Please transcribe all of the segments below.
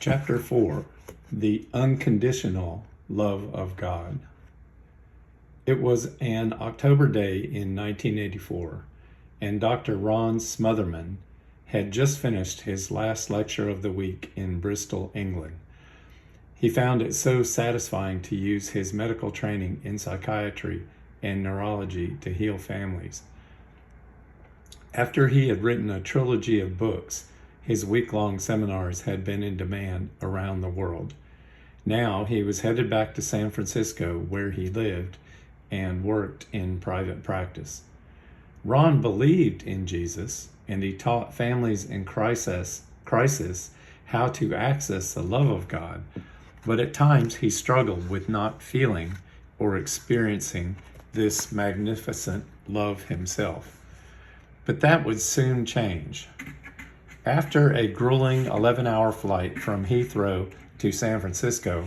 Chapter 4, The Unconditional Love of God. It was an October day in 1984, and Dr. Ron Smotherman had just finished his last lecture of the week in Bristol, England. He found it so satisfying to use his medical training in psychiatry and neurology to heal families. After he had written a trilogy of books, his week-long seminars had been in demand around the world. Now he was headed back to San Francisco, where he lived and worked in private practice. Ron believed in Jesus, and he taught families in crisis how to access the love of God, but at times he struggled with not feeling or experiencing this magnificent love himself. But that would soon change. After a grueling 11-hour flight from Heathrow to San Francisco,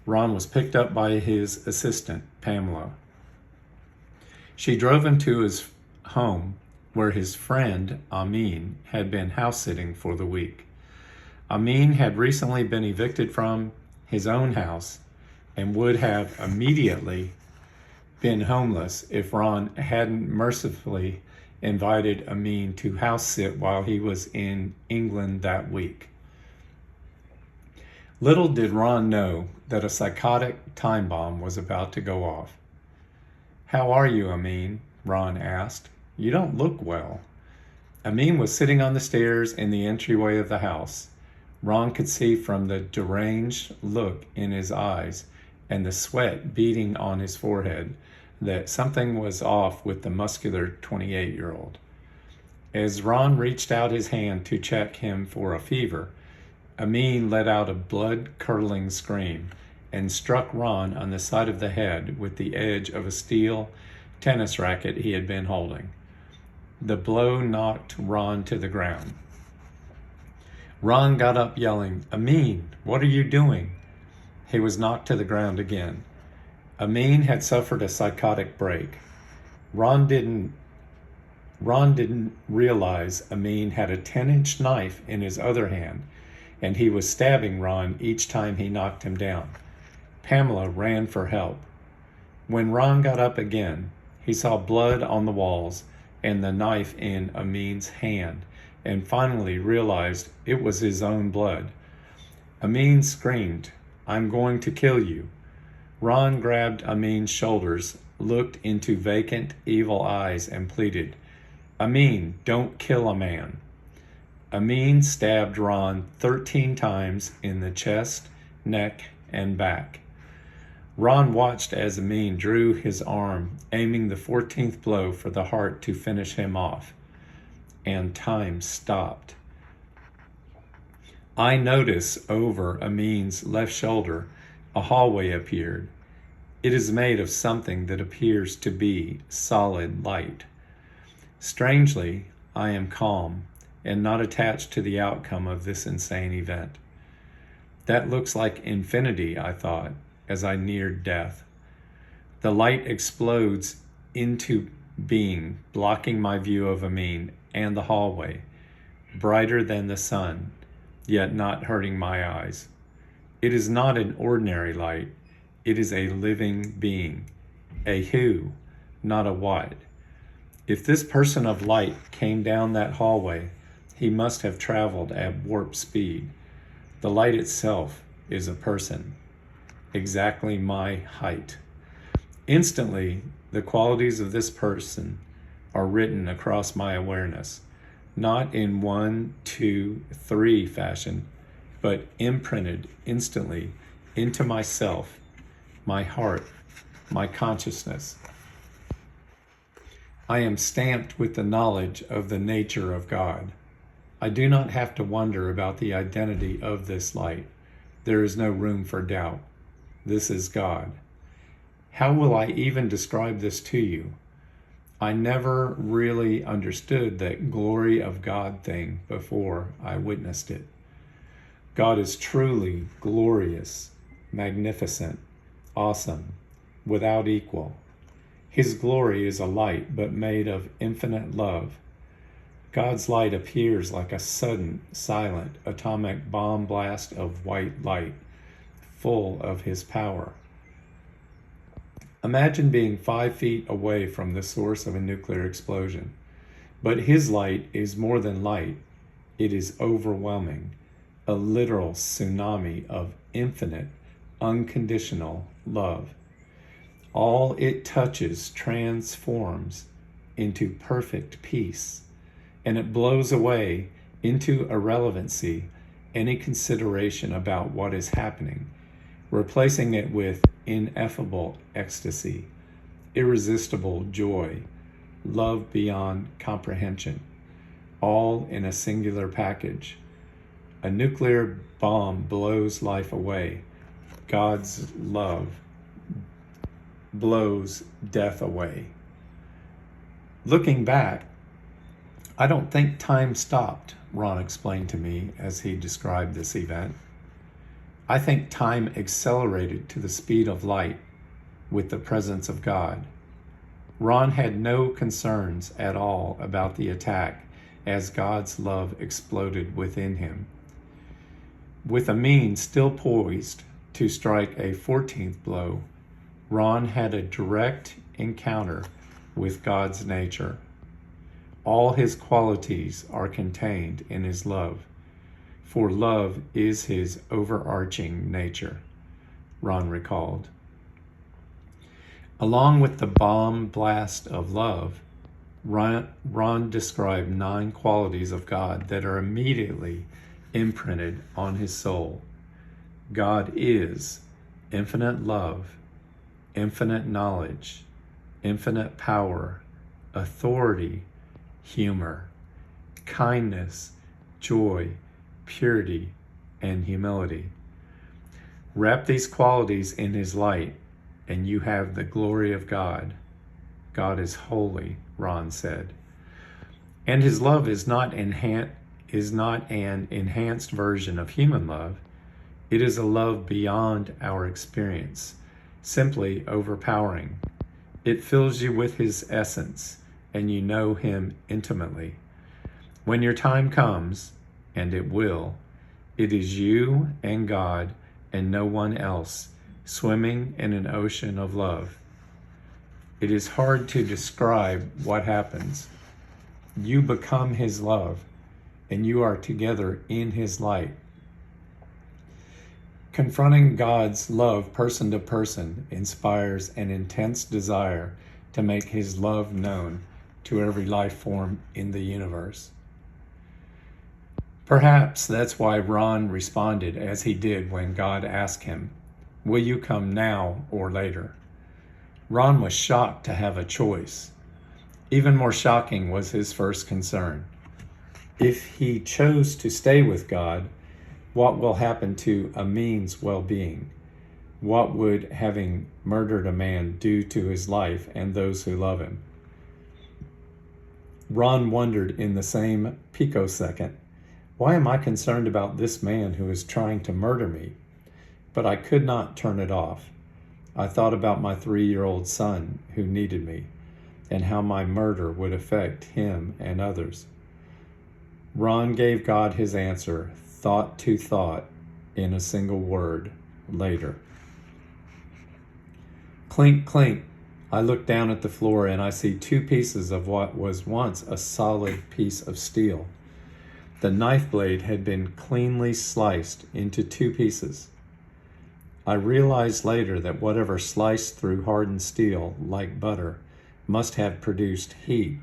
Ron was picked up by his assistant, Pamela. She drove him to his home, where his friend, Amin, had been house-sitting for the week. Amin had recently been evicted from his own house and would have immediately been homeless if Ron hadn't mercifully invited Amin to house sit while he was in England that week. Little did Ron know that a psychotic time bomb was about to go off. "How are you, Amin?" Ron asked. "You don't look well." Amin was sitting on the stairs in the entryway of the house. Ron could see from the deranged look in his eyes and the sweat beading on his forehead that something was off with the muscular 28-year-old. As Ron reached out his hand to check him for a fever, Amin let out a blood-curdling scream and struck Ron on the side of the head with the edge of a steel tennis racket he had been holding. The blow knocked Ron to the ground. Ron got up yelling, "Amin, what are you doing?" He was knocked to the ground again. Amin had suffered a psychotic break. Ron didn't realize Amin had a 10-inch knife in his other hand, and he was stabbing Ron each time he knocked him down. Pamela ran for help. When Ron got up again, he saw blood on the walls and the knife in Amin's hand, and finally realized it was his own blood. Amin screamed, "I'm going to kill you." Ron grabbed Amin's shoulders, looked into vacant, evil eyes, and pleaded, "Amin, don't kill a man." Amin stabbed Ron 13 times in the chest, neck, and back. Ron watched as Amin drew his arm, aiming the 14th blow for the heart to finish him off. And time stopped. I noticed over Amin's left shoulder a hallway appeared. It is made of something that appears to be solid light. Strangely, I am calm and not attached to the outcome of this insane event. That looks like infinity, I thought, as I neared death. The light explodes into being, blocking my view of Amin and the hallway, brighter than the sun, yet not hurting my eyes. It is not an ordinary light. It is a living being, a who, not a what. If this person of light came down that hallway, he must have traveled at warp speed. The light itself is a person, exactly my height. Instantly, the qualities of this person are written across my awareness, not in 1, 2, 3 fashion, but imprinted instantly into myself, my heart, my consciousness. I am stamped with the knowledge of the nature of God. I do not have to wonder about the identity of this light. There is no room for doubt. This is God. How will I even describe this to you? I never really understood that glory of God thing before I witnessed it. God is truly glorious, magnificent, awesome, without equal. His glory is a light, but made of infinite love. God's light appears like a sudden, silent, atomic bomb blast of white light, full of his power. Imagine being 5 feet away from the source of a nuclear explosion. But his light is more than light. It is overwhelming, a literal tsunami of infinite, unconditional love. All it touches transforms into perfect peace, and it blows away into irrelevancy any consideration about what is happening, replacing it with ineffable ecstasy, irresistible joy, love beyond comprehension, all in a singular package. A nuclear bomb blows life away. God's love blows death away. Looking back, I don't think time stopped, Ron explained to me as he described this event. I think time accelerated to the speed of light with the presence of God. Ron had no concerns at all about the attack as God's love exploded within him. With Amin still poised to strike a 14th blow, Ron had a direct encounter with God's nature. All his qualities are contained in his love, for love is his overarching nature, Ron recalled. Along with the bomb blast of love, Ron described 9 qualities of God that are immediately imprinted on his soul. God is infinite love, infinite knowledge, infinite power, authority, humor, kindness, joy, purity, and humility. Wrap these qualities in his light, and you have the glory of God. God is holy, Ron said. And his love is not an enhanced version of human love. It is a love beyond our experience, simply overpowering. It fills you with his essence, and you know him intimately. When your time comes, and it will, it is you and God and no one else, swimming in an ocean of love. It is hard to describe what happens. You become his love, and you are together in his light. Confronting God's love person to person inspires an intense desire to make his love known to every life form in the universe. Perhaps that's why Ron responded as he did when God asked him, "Will you come now or later?" Ron was shocked to have a choice. Even more shocking was his first concern. If he chose to stay with God, what will happen to Amin's well-being? What would having murdered a man do to his life and those who love him? Ron wondered in the same picosecond, why am I concerned about this man who is trying to murder me? But I could not turn it off. I thought about my 3-year-old son who needed me, and how my murder would affect him and others. Ron gave God his answer, thought to thought, in a single word, later. Clink, clink. I look down at the floor and I see 2 pieces of what was once a solid piece of steel. The knife blade had been cleanly sliced into 2 pieces. I realized later that whatever sliced through hardened steel, like butter, must have produced heat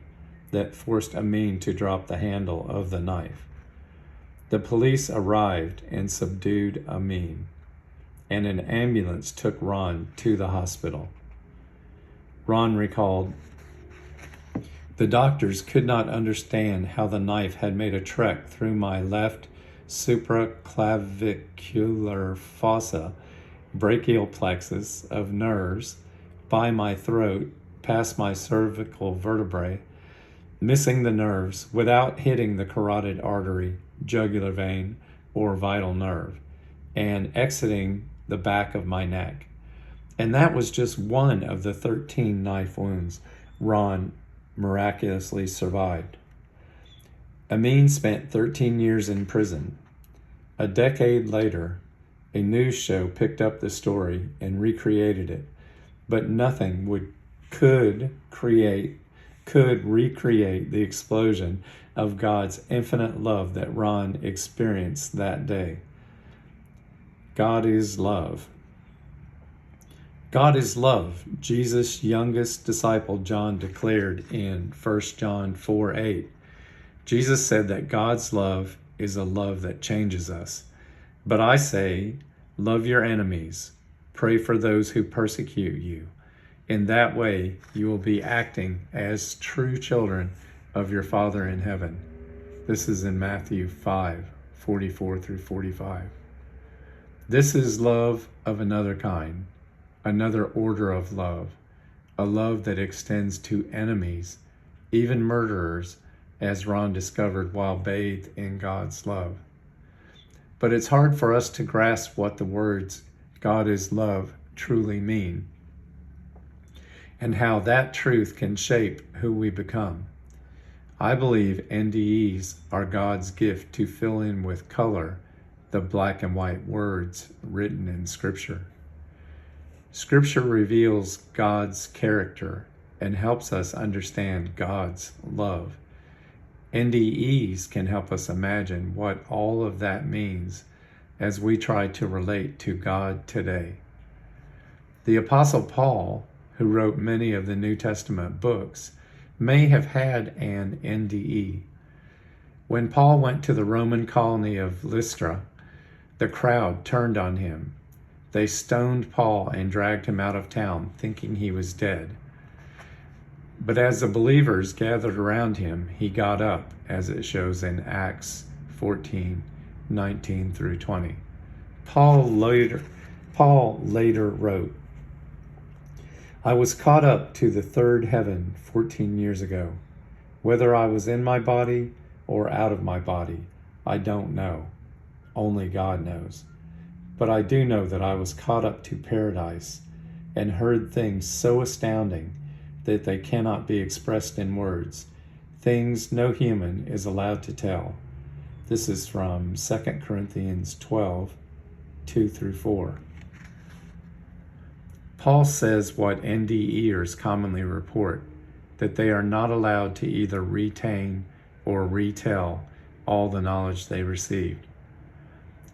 that forced Amin to drop the handle of the knife. The police arrived and subdued Amin, and an ambulance took Ron to the hospital. Ron recalled, "The doctors could not understand how the knife had made a trek through my left supraclavicular fossa, brachial plexus of nerves, by my throat, past my cervical vertebrae, missing the nerves without hitting the carotid artery, jugular vein, or vital nerve, and exiting the back of my neck." And that was just one of the 13 knife wounds Ron miraculously survived. Amin spent 13 years in prison. A decade later, a news show picked up the story and recreated it, but nothing could recreate the explosion of God's infinite love that Ron experienced that day. God is love. God is love, Jesus' youngest disciple John declared in 1 John 4:8. Jesus said that God's love is a love that changes us. But I say, love your enemies, pray for those who persecute you. In that way, you will be acting as true children of your Father in heaven. This is in Matthew 5:44 through 45. This is love of another kind, another order of love, a love that extends to enemies, even murderers, as Ron discovered while bathed in God's love. But it's hard for us to grasp what the words God is love truly mean, and how that truth can shape who we become. I believe NDEs are God's gift to fill in with color the black and white words written in Scripture. Scripture reveals God's character and helps us understand God's love. NDEs can help us imagine what all of that means as we try to relate to God today. The Apostle Paul, who wrote many of the New Testament books, may have had an NDE. When Paul went to the Roman colony of Lystra, the crowd turned on him. They stoned Paul and dragged him out of town, thinking he was dead. But as the believers gathered around him, he got up, as it shows in Acts 14:19 through 20. Paul later wrote, I was caught up to the third heaven 14 years ago. Whether I was in my body or out of my body, I don't know. Only God knows. But I do know that I was caught up to paradise and heard things so astounding that they cannot be expressed in words, things no human is allowed to tell. This is from 2 Corinthians 12:2 through 4. Paul says what NDEers commonly report, that they are not allowed to either retain or retell all the knowledge they received.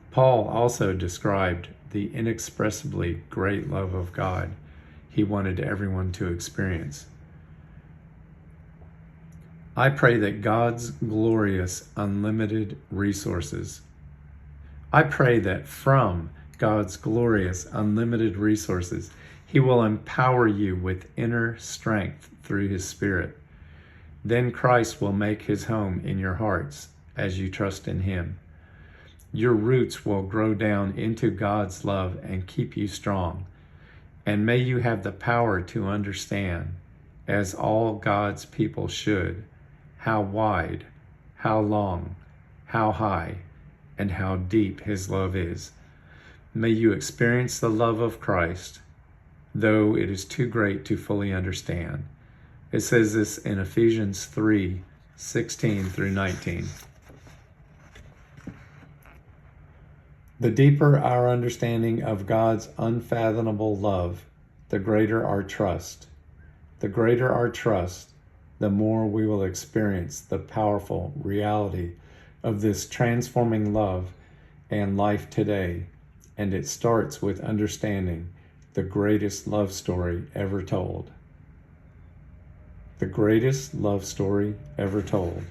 Paul also described the inexpressibly great love of God he wanted everyone to experience. I pray that God's glorious, unlimited resources, I pray that from God's glorious, unlimited resources, He will empower you with inner strength through His Spirit. Then Christ will make His home in your hearts as you trust in Him. Your roots will grow down into God's love and keep you strong. And may you have the power to understand, as all God's people should, how wide, how long, how high, and how deep His love is. May you experience the love of Christ, though it is too great to fully understand. It says this in Ephesians 3:16 through 19. The deeper our understanding of God's unfathomable love, the greater our trust. The greater our trust, the more we will experience the powerful reality of this transforming love and life today. And it starts with understanding the greatest love story ever told. The greatest love story ever told.